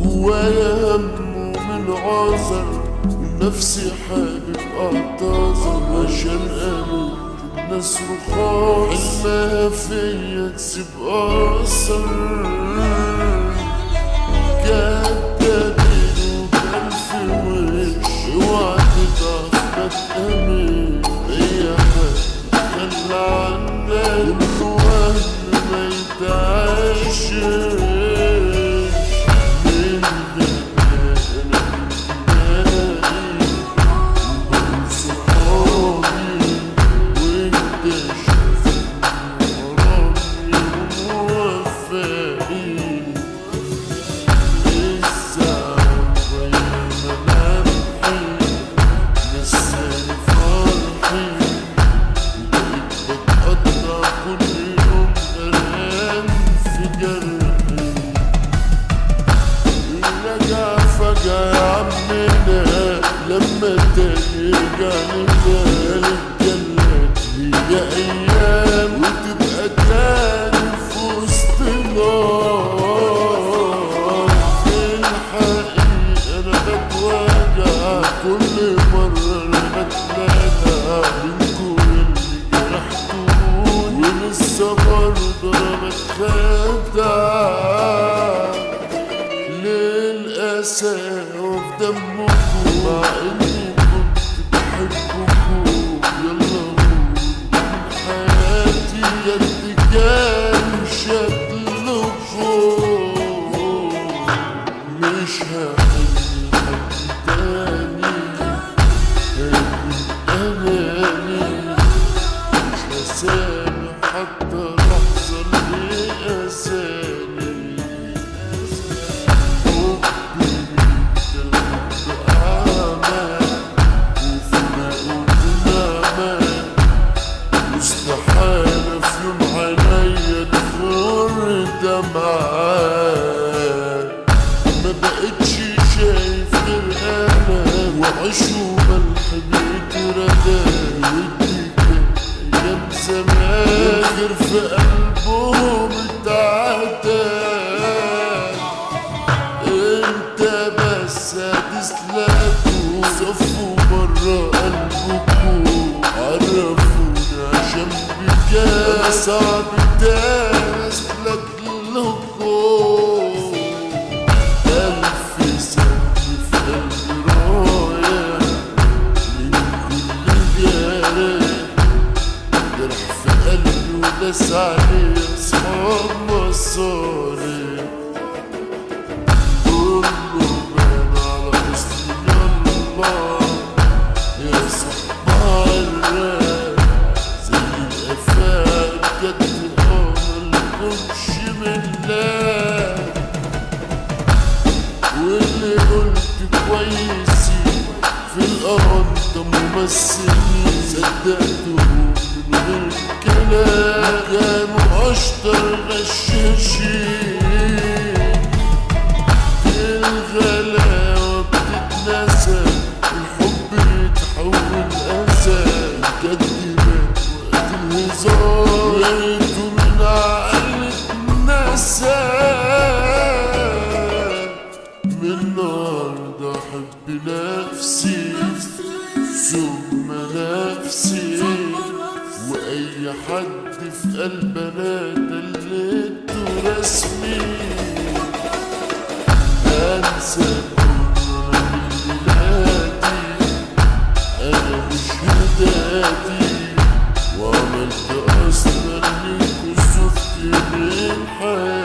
جوايا هم ومن عذر ونفسي حابب اعتذر عشان قالت الناس رخاص حلمها فيا تسيب اثر كدابين وبألف وش اوعى تضعف ما تأمن اي حد خلى عنك كله وهم ما يتعاشر لما ترجع لبالك جلت هي ايام وتبقى تاني في وسط نار في الحقيقة انا بتوجع كل مرة انا بتلاقى منكم اللي جرحتوني ولسه برضه انا بتخدع للأسف في دمكم مع اني كنت بحبكم يلا قولوا من حياتي قد كان شكلكم مش هحل حد تاني هكون اناني مش هسامح حتى لحظة اللي قاساني استحالة في يوم عينيا تمر دمعات ما بقتش شايف غير انا وعيش وملح بيتردى ودي كان ايام زمان غير في قلبهم اتعدى انت بس هتسلكوا صفوا برا قلبكوا عرفوني عشان بجد صعب تسلك لكم ألف سنة في قلبي رايح من كل جرح في قلبي وداس عليه أصحاب مصاري كله بان على حسن الله يا صاحب الراب زي القفال بجد ملكمش بالله واللي قلت كويسين في الأرض ممثلين صدقتهم من غير كلام كانوا أشطر غشاشين الغلاوة بتتنسى الحب يتحول أسى الكدبات وقت الهزار لقيته من عقل اتنسى من النهاردة أحب نفسي ثم نفسي وأي حد في قلبنا دلته رسمي أنسى كل ليلاتي أنا مش هداتي وعملت أصلا ليك وشفت من حياتي